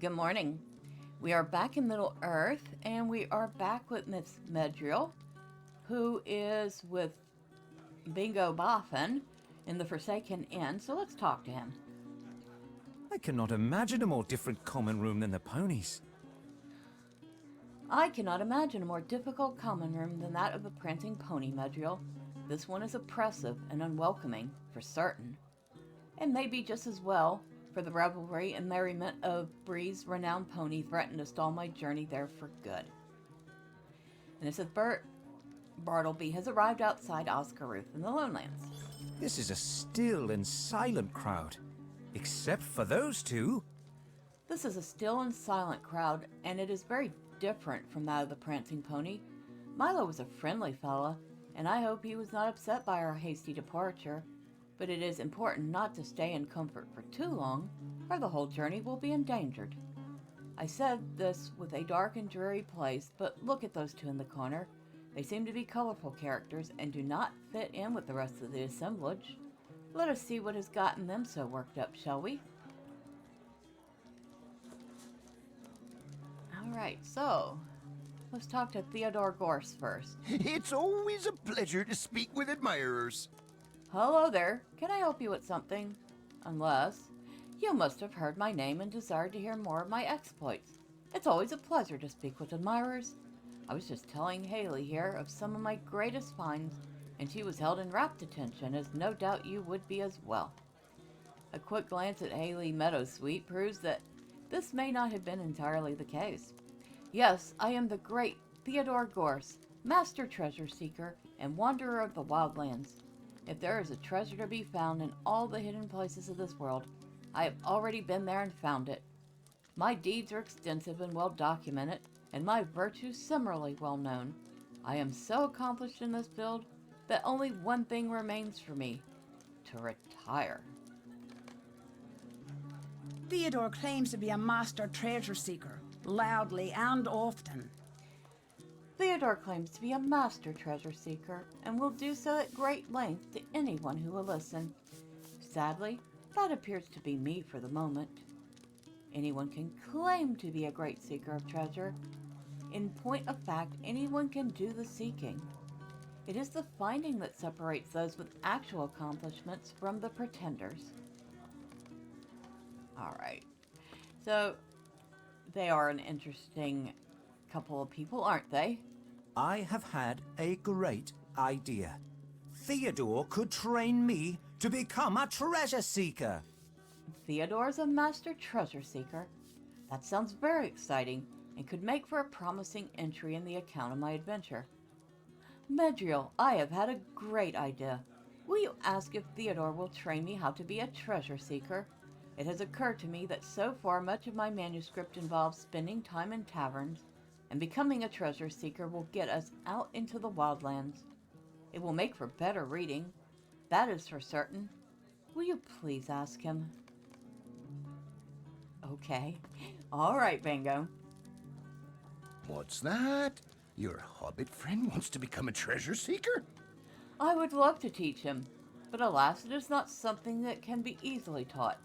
Good morning. We are back in Middle Earth, and we are back with Miss Medriel, who is with Bingo Boffin in the Forsaken Inn, so let's talk to him. I cannot imagine a more different common room than the ponies. I cannot imagine a more difficult common room than that of the Prancing Pony, Medriel. This one is oppressive and unwelcoming, for certain. And maybe just as well, for the revelry and merriment of Bree's renowned pony threatened to stall my journey there for good. And Mrs. Bartleby has arrived outside Oscaruth in the Lonelands. This is a still and silent crowd, except for those two. This is a still and silent crowd, and it is very different from that of the Prancing Pony. Milo was a friendly fella, and I hope he was not upset by our hasty departure, but it is important not to stay in comfort for too long, or the whole journey will be endangered. I said this with a dark and dreary place, but look at those two in the corner. They seem to be colorful characters and do not fit in with the rest of the assemblage. Let us see what has gotten them so worked up, shall we? Alright, so let's talk to Theodore Gorse first. It's always a pleasure to speak with admirers. Hello there. Can I help you with something? Unless you must have heard my name and desired to hear more of my exploits. It's always a pleasure to speak with admirers. I was just telling Haley here of some of my greatest finds, and she was held in rapt attention, as no doubt you would be as well. A quick glance at Haley Meadowsweet proves that this may not have been entirely the case. Yes, I am the great Theodore Gorse, Master Treasure Seeker and Wanderer of the Wildlands. If there is a treasure to be found in all the hidden places of this world, I have already been there and found it. My deeds are extensive and well documented, and my virtues similarly well known. I am so accomplished in this field that only one thing remains for me: to retire. Theodore claims to be a master treasure seeker, loudly and often. Theodore claims to be a master treasure seeker, and will do so at great length to anyone who will listen. Sadly, that appears to be me for the moment. Anyone can claim to be a great seeker of treasure. In point of fact, anyone can do the seeking. It is the finding that separates those with actual accomplishments from the pretenders. Alright, so they are an interesting couple of people, aren't they? I have had a great idea. Theodore could train me to become a treasure seeker. Theodore's a master treasure seeker. That sounds very exciting and could make for a promising entry in the account of my adventure. Medriel, I have had a great idea. Will you ask if Theodore will train me how to be a treasure seeker? It has occurred to me that so far much of my manuscript involves spending time in taverns, and becoming a treasure seeker will get us out into the wildlands. It will make for better reading, that is for certain. Will you please ask him? Okay. All right, Bingo. What's that? Your hobbit friend wants to become a treasure seeker? I would love to teach him, but alas, it is not something that can be easily taught.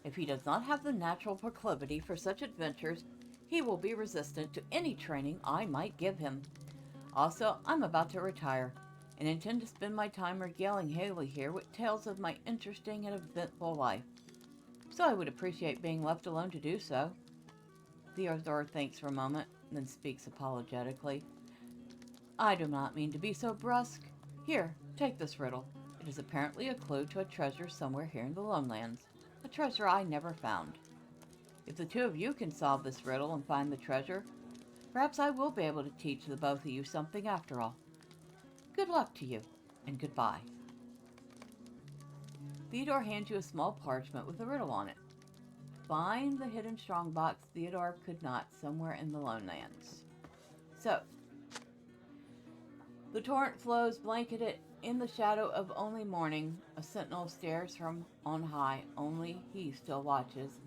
If he does not have the natural proclivity for such adventures, he will be resistant to any training I might give him. Also, I'm about to retire, and intend to spend my time regaling Haley here with tales of my interesting and eventful life. So I would appreciate being left alone to do so. Theodore thinks for a moment, then speaks apologetically. I do not mean to be so brusque. Here, take this riddle. It is apparently a clue to a treasure somewhere here in the Lonelands. A treasure I never found. If the two of you can solve this riddle and find the treasure, perhaps I will be able to teach the both of you something after all. Good luck to you, and goodbye. Theodore hands you a small parchment with a riddle on it. Find the hidden strongbox Theodore could not somewhere in the Lonelands. So, the torrent flows blanketed in the shadow of only morning. A sentinel stares from on high, only he still watches.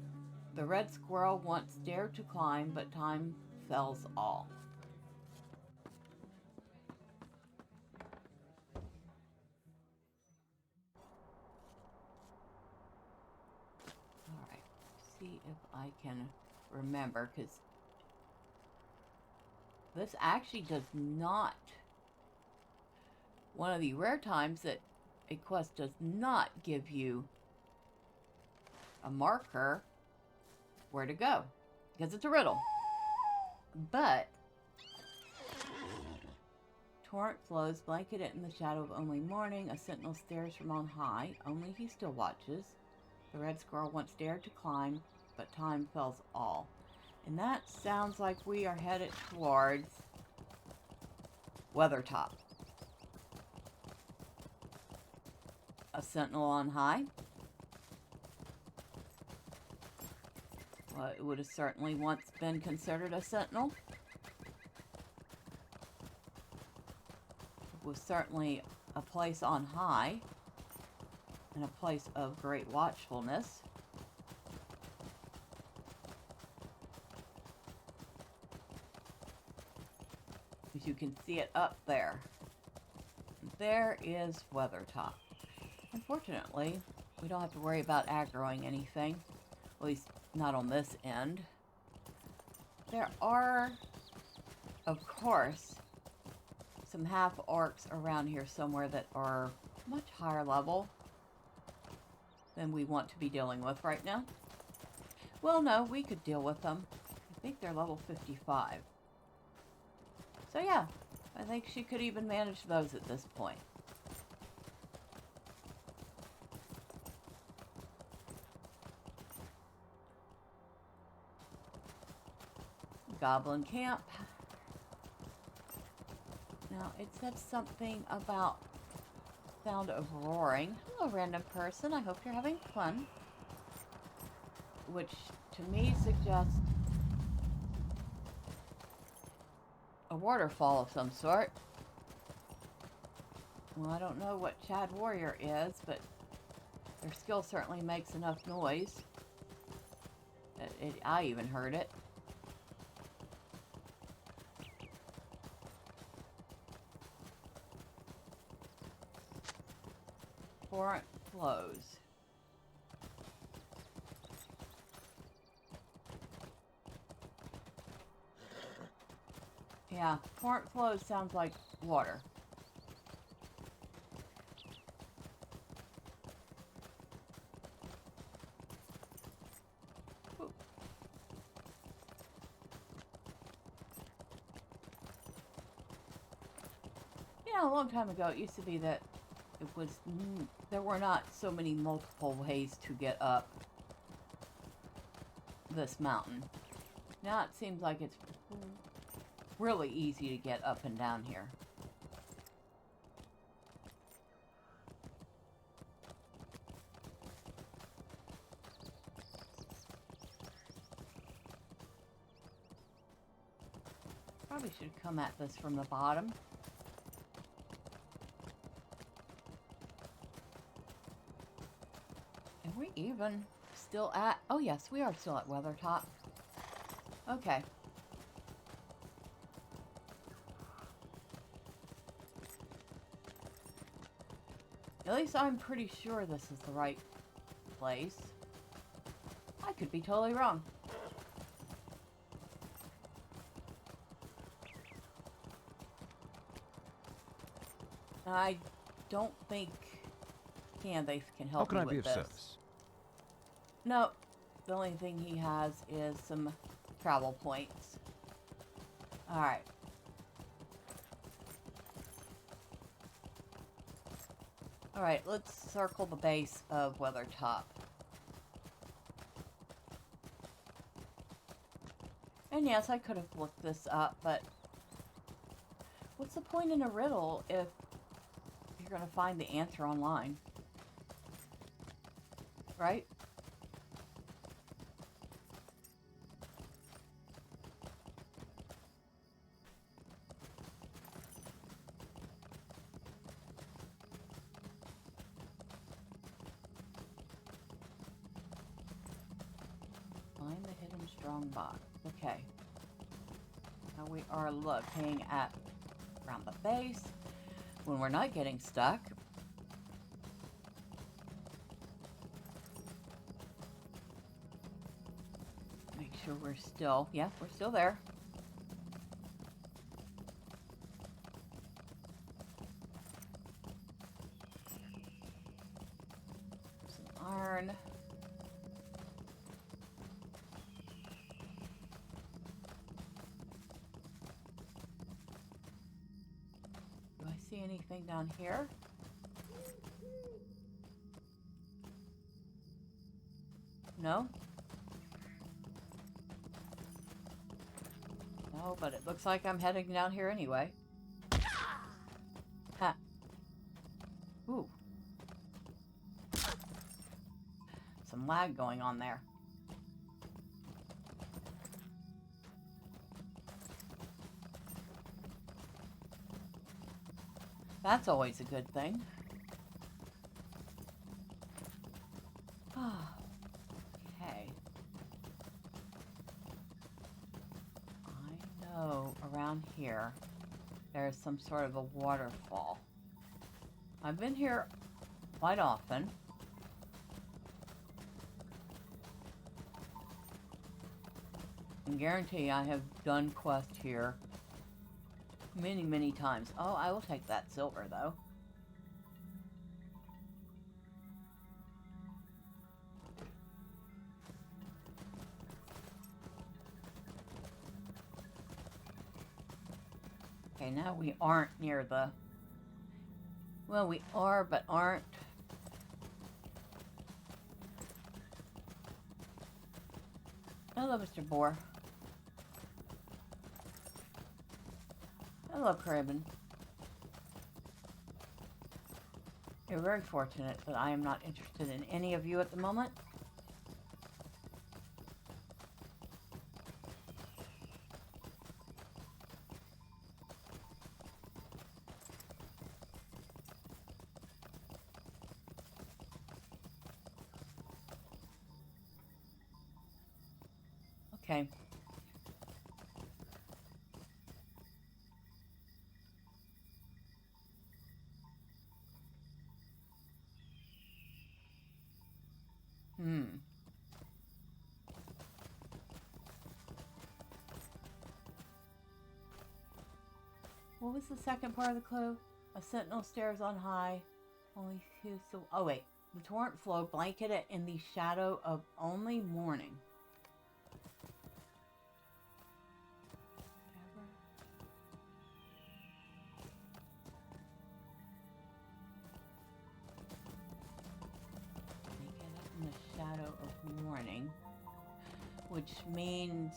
The red squirrel once dared to climb, but time fells all. Alright, see if I can remember, because this actually does not... One of the rare times that a quest does not give you a marker where to go, because it's a riddle. But torrent flows, blanketed in the shadow of only morning. A sentinel stares from on high. Only he still watches. The red squirrel once dared to climb, but time fells all. And that sounds like we are headed towards Weathertop. A sentinel on high. Well, it would have certainly once been considered a sentinel. It was certainly a place on high and a place of great watchfulness. As you can see it up there. There is Weathertop. Unfortunately, we don't have to worry about aggroing anything. At least not on this end. There are, of course, some half-orcs around here somewhere that are much higher level than we want to be dealing with right now. Well, no, we could deal with them. I think they're level 55. So yeah, I think she could even manage those at this point. Goblin camp. Now, it said something about sound of roaring. Hello, random person. I hope you're having fun. Which, to me, suggests a waterfall of some sort. Well, I don't know what Chad Warrior is, but their skill certainly makes enough noise that I even heard it. Torrent flows. Yeah, torrent flows sounds like water. Ooh. Yeah, a long time ago it used to be that it was, there were not so many multiple ways to get up this mountain. Now it seems like it's really easy to get up and down here. Probably should come at this from the bottom. Are we even still at... Oh yes, we are still at Weathertop. Okay. At least I'm pretty sure this is the right place. I could be totally wrong. I don't think Candace can help me with this. How can I be of service? No, the only thing he has is some travel points. Alright. Alright, let's circle the base of Weathertop. And yes, I could have looked this up, but what's the point in a riddle if you're going to find the answer online? Right? Find the hidden strong box. Okay. Now we are looking at around the base when we're not getting stuck. Make sure we're still... Yeah, we're still there. Some iron. Do I see anything down here? No? No, but it looks like I'm heading down here anyway. Ha. Ooh. Some lag going on there. That's always a good thing. Okay. I know around here there's some sort of a waterfall. I've been here quite often. I guarantee I have done quests here many, many times. Oh, I will take that silver, though. Okay, now we aren't near the... Well, we are, but aren't. Hello, Mr. Boar. Hello, Craven. You're very fortunate that I am not interested in any of you at the moment. Okay. What was the second part of the clue? A sentinel stares on high. Only few so. Oh wait, the torrent flow blanketed in the shadow of only morning. Blanketed in the shadow of morning, which means.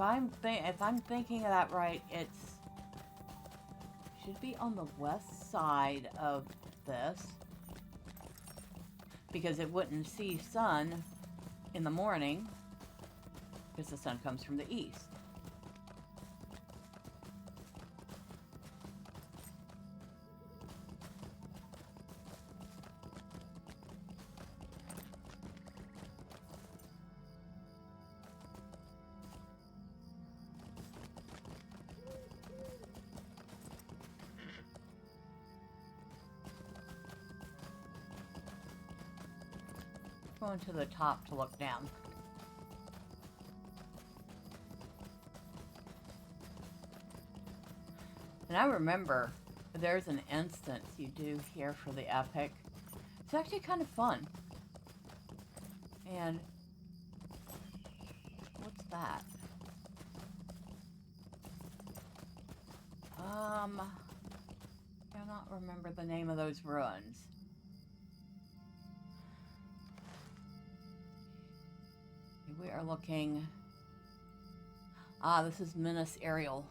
If I'm thinking of that right, it's should be on the west side of this because it wouldn't see sun in the morning because the sun comes from the east. Going to the top to look down. And I remember there's an instance you do here for the epic. It's actually kind of fun. And what's that? I cannot remember the name of those ruins. We are looking... Ah, this is Minas Ariel.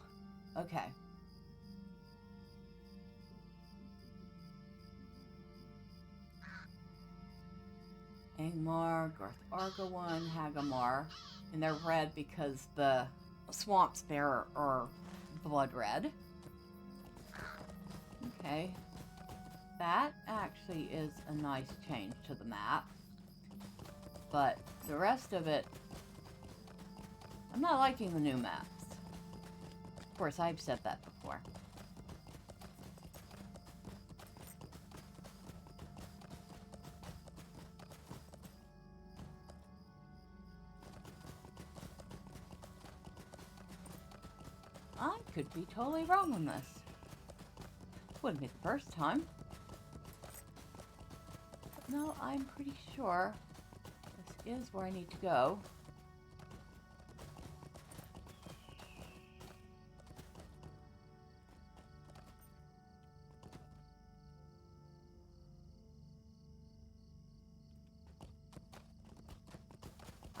Okay. Angmar, Garth Argawan, Hagamar. And they're red because the swamps there are blood red. Okay. That actually is a nice change to the map. But the rest of it, I'm not liking the new maps. Of course, I've said that before. I could be totally wrong on this. Wouldn't be the first time. But no, I'm pretty sure this is where I need to go.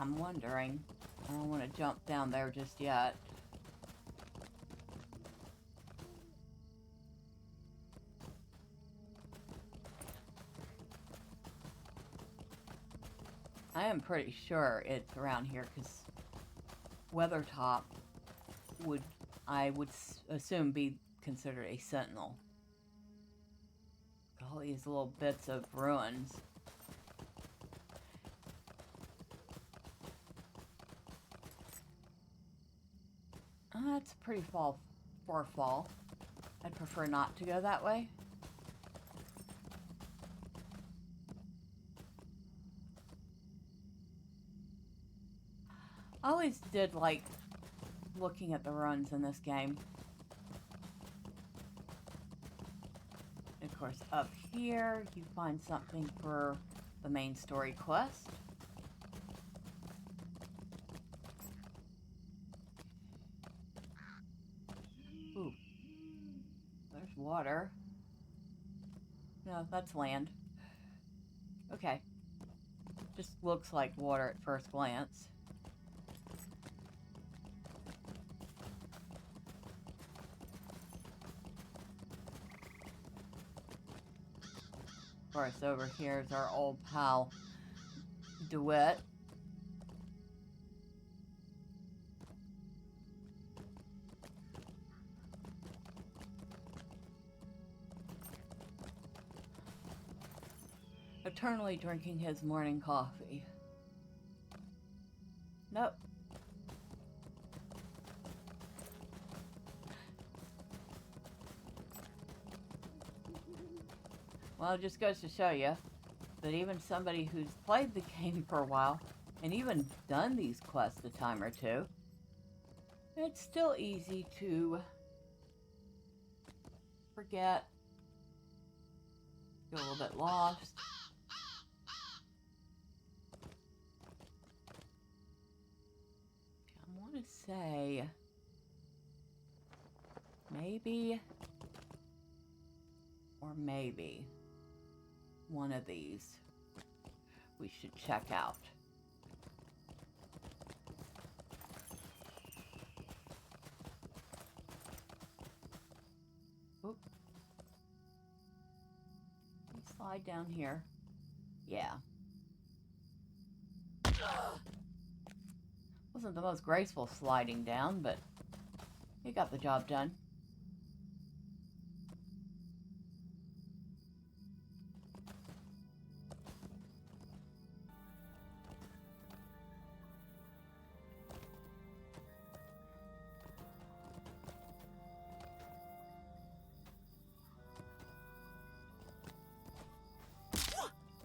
I'm wondering. I don't want to jump down there just yet. I am pretty sure it's around here because Weathertop would, I would assume, be considered a sentinel. All these little bits of ruins. That's pretty far fall. I'd prefer not to go that way. I always did like looking at the runs in this game. Of course, up here you find something for the main story quest. Ooh, there's water. No, that's land. Okay. Just looks like water at first glance. Of course, over here is our old pal, DeWitt. Eternally drinking his morning coffee. Nope. Well, it just goes to show you that even somebody who's played the game for a while and even done these quests a time or two, it's still easy to forget, get a little bit lost. I want to say maybe or maybe one of these we should check out. Oop. Slide down here. Yeah. Wasn't the most graceful sliding down, but it got the job done.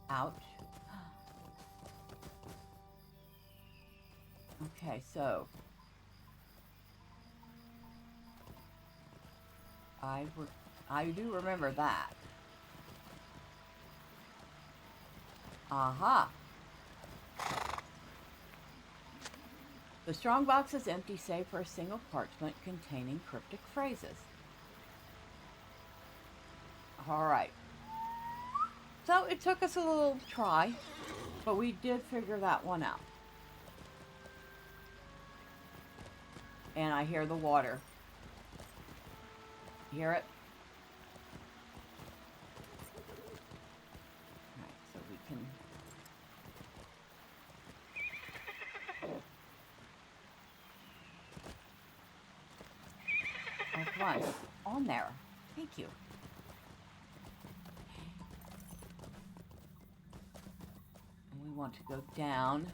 Ouch. Okay, so I do remember that. Aha. The strongbox is empty save for a single parchment containing cryptic phrases. Alright. So it took us a little try, but we did figure that one out. And I hear the water. You hear it? Alright, so we can... Oh, come on. On there. Thank you. And we want to go down.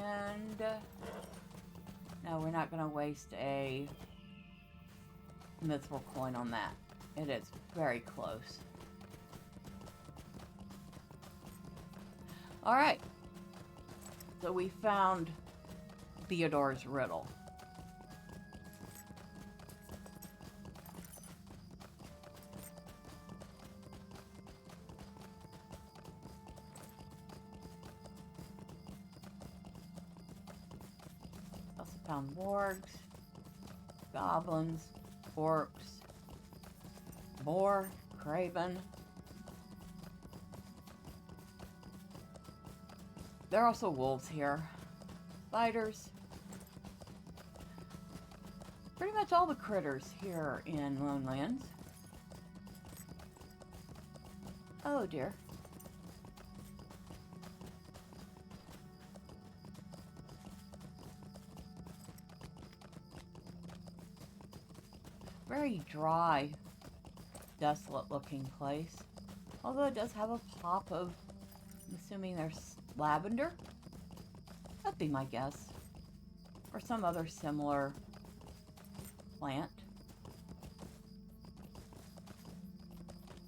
And no, we're not going to waste a mithril coin on that. It is very close. Alright. So we found Theodore's riddle. Also found wargs, goblins, orcs, boar, craven. There are also wolves here, spiders. Pretty much all the critters here in Lonelands. Oh dear. Very dry, desolate looking place. Although it does have a pop of, I'm assuming there's lavender? That'd be my guess. Or some other similar plant.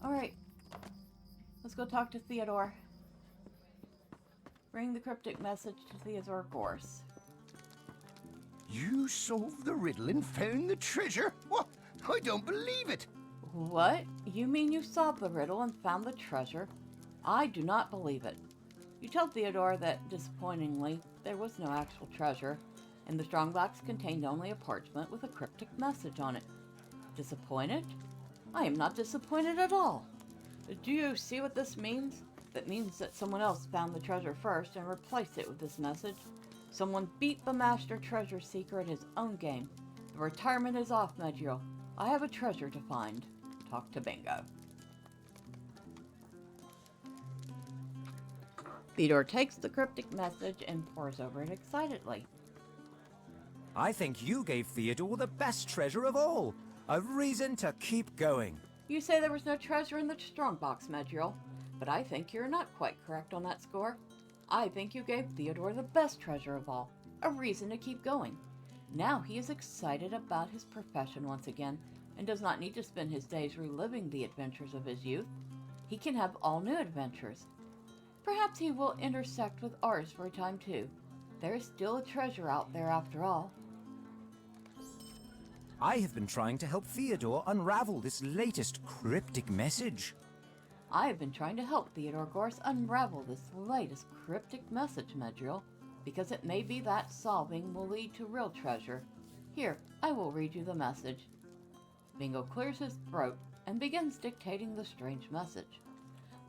Alright. Let's go talk to Theodore. Bring the cryptic message to Theodore Gorse. You solved the riddle and found the treasure? What? I don't believe it. What? You mean you solved the riddle and found the treasure? I do not believe it. You tell Theodore that, disappointingly, there was no actual treasure, and the strongbox contained only a parchment with a cryptic message on it. Disappointed? I am not disappointed at all. Do you see what this means? That means that someone else found the treasure first and replaced it with this message. Someone beat the master treasure seeker at his own game. The retirement is off, Medriel. I have a treasure to find. Talk to Bingo. Theodore takes the cryptic message and pores over it excitedly. I think you gave Theodore the best treasure of all. A reason to keep going. You say there was no treasure in the strongbox, Medriel, but I think you're not quite correct on that score. I think you gave Theodore the best treasure of all. A reason to keep going. Now he is excited about his profession once again, and does not need to spend his days reliving the adventures of his youth. He can have all new adventures. Perhaps he will intersect with ours for a time too. There is still a treasure out there after all. I have been trying to help Theodore unravel this latest cryptic message. I have been trying to help Theodore Gorse unravel this latest cryptic message, Medriel, because it may be that solving will lead to real treasure. Here, I will read you the message. Bingo clears his throat and begins dictating the strange message.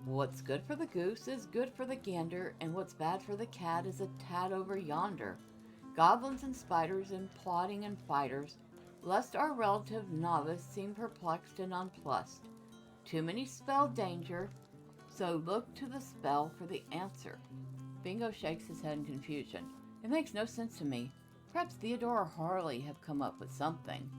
What's good for the goose is good for the gander, and what's bad for the cat is a tad over yonder. Goblins and spiders and plotting and fighters, lest our relative novice seem perplexed and nonplussed. Too many spell danger, so look to the spell for the answer. Bingo shakes his head in confusion. It makes no sense to me. Perhaps Theodore or Harley have come up with something.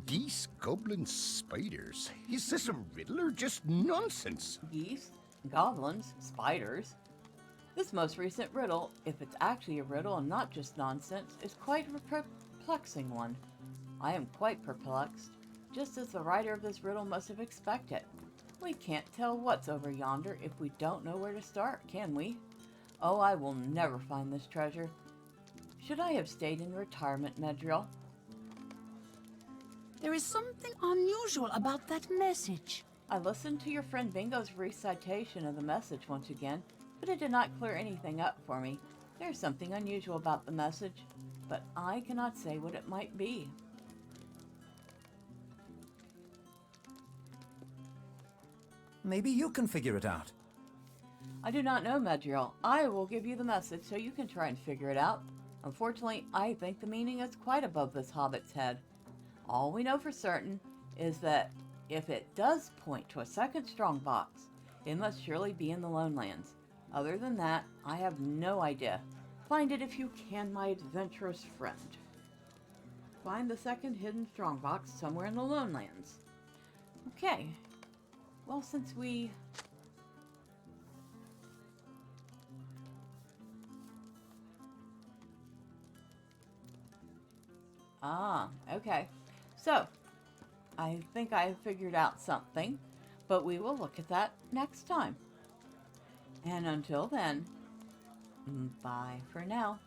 Geese, goblins, spiders. Is this a riddle or just nonsense? Geese, goblins, spiders. This most recent riddle, if it's actually a riddle and not just nonsense, is quite a perplexing one. I am quite perplexed, just as the writer of this riddle must have expected. We can't tell what's over yonder if we don't know where to start, can we? Oh, I will never find this treasure. Should I have stayed in retirement, Medriel? There is something unusual about that message. I listened to your friend Bingo's recitation of the message once again, but it did not clear anything up for me. There is something unusual about the message, but I cannot say what it might be. Maybe you can figure it out. I do not know, Medriel. I will give you the message so you can try and figure it out. Unfortunately, I think the meaning is quite above this hobbit's head. All we know for certain is that if it does point to a second strongbox, it must surely be in the Lonelands. Other than that, I have no idea. Find it if you can, my adventurous friend. Find the second hidden strongbox somewhere in the Lonelands. Okay. Well, since we... Ah, okay. So, I think I figured out something, but we will look at that next time. And until then, bye for now.